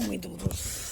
may duros.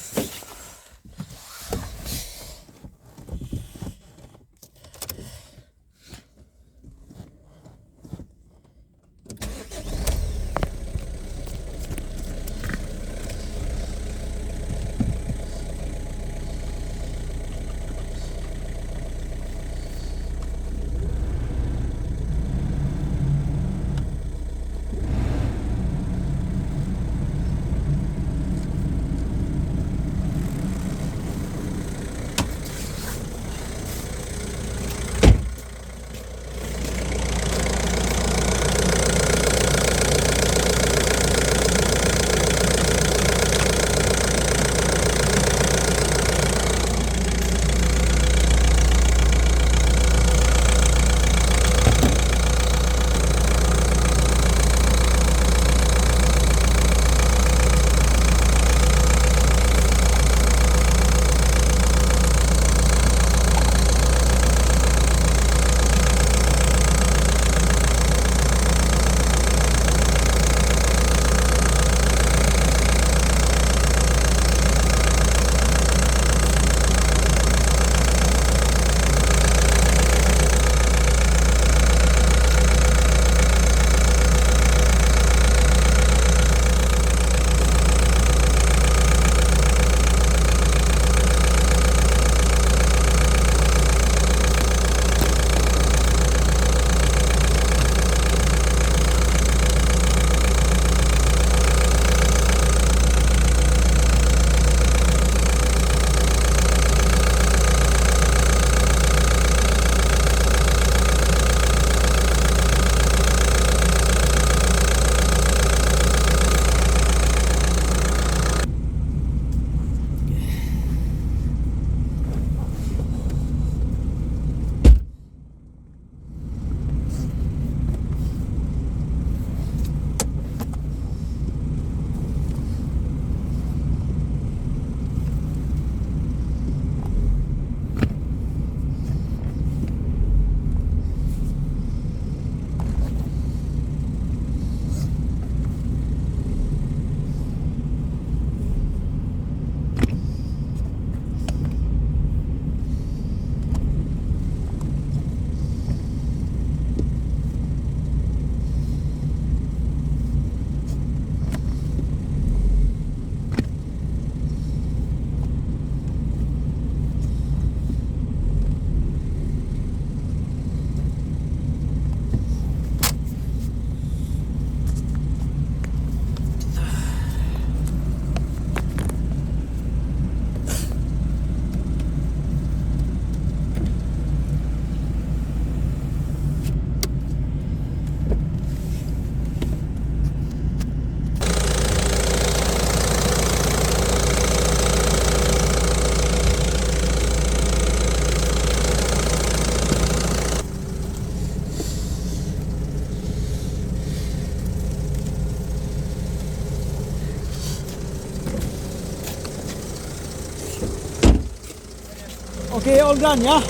Okay, all done, yeah?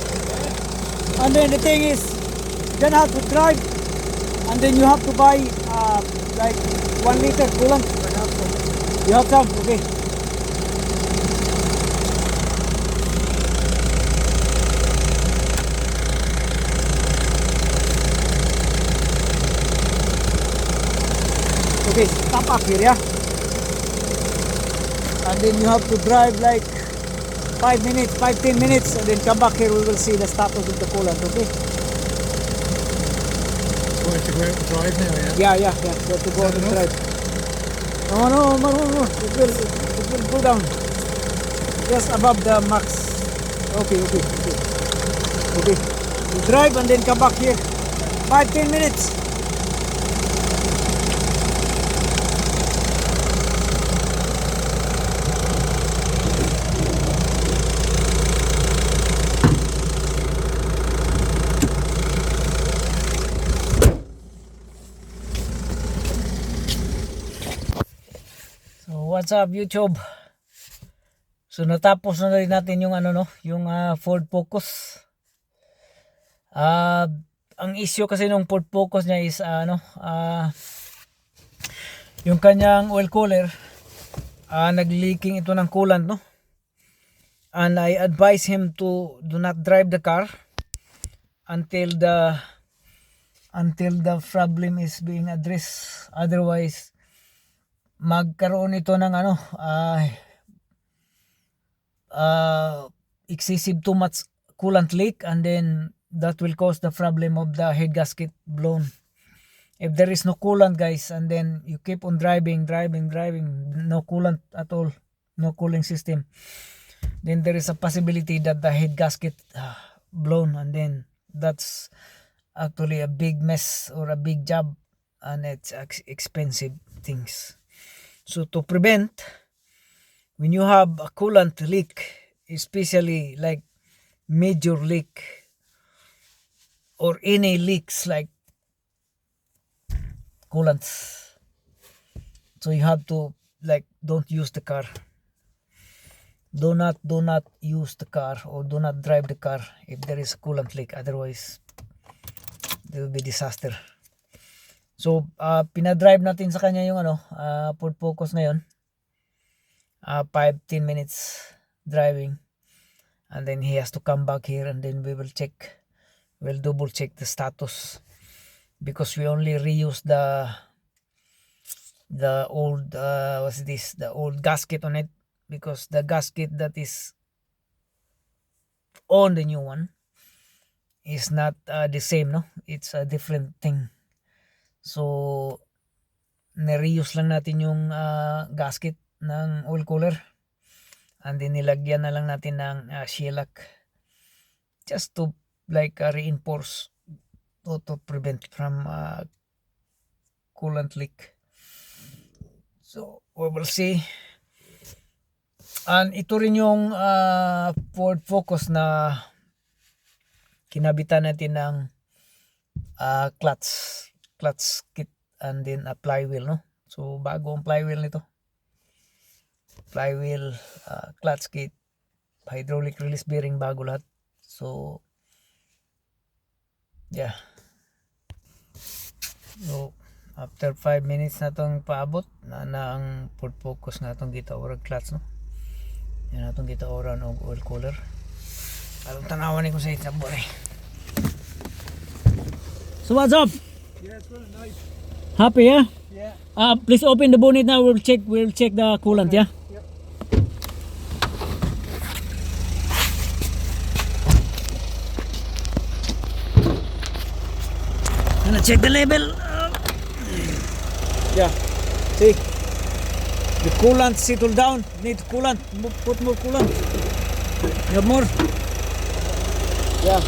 And then the thing is, then have to drive, and then you have to buy like 1 liter coolant. You have some, okay. Okay, stop up here, yeah? And then you have to drive like 5 minutes, 5-10 minutes, and then come back here. We will see the status of the coolant, okay? So I have to go out and drive now, yeah? Yeah. You have to go out and drive. No. It will go down. Just above the max. Okay. You drive and then come back here. 5-10 minutes. What's up YouTube? So natapos na rin natin yung yung Ford Focus. Ang issue kasi ng Ford Focus niya is yung kanyang oil cooler nag-leaking ito ng coolant, no? And I advise him to do not drive the car until the problem is being addressed. Otherwise, magkaroon ito ng excessive too much coolant leak, and then that will cause the problem of the head gasket blown. If there is no coolant, guys, and then you keep on driving, no coolant at all, no cooling system, then there is a possibility that the head gasket blown, and then that's actually a big mess or a big job, and it's expensive things. So to prevent, when you have a coolant leak, especially like major leak or any leaks like coolants, so you have to, like, don't use the car. Do not use the car, or do not drive the car if there is a coolant leak. Otherwise, there will be disaster. So pinadrive natin sa kanya yung Ford Focus ngayon. 5-10 minutes driving, and then he has to come back here, and then we'll double check the status, because we only reuse the old the old gasket on it, because the gasket that is on the new one is not the same, no? It's a different thing. So na-reuse lang natin yung gasket ng oil cooler, and then nilagyan na lang natin ng shellac, just to like reinforce to prevent from coolant leak. So we will see. And ito rin yung Ford Focus na kinabitan natin ng clutch kit, and then a flywheel, no? So bago ang flywheel nito, clutch kit, hydraulic release bearing, bago lahat. So yeah, so after 5 minutes na itong paabot na ang Ford Focus na itong gitaoran clutch, no? Yan na itong gitaoran o oil cooler. Anong tanawan ko sa itang boy. So what's up? Yeah, it's really nice. Happy, yeah? Yeah. Please open the bonnet now. We'll check the coolant, yeah? Yep. Gonna check the level. Yeah. See? The coolant settled down. Need coolant. Put more coolant. You have more? Yeah.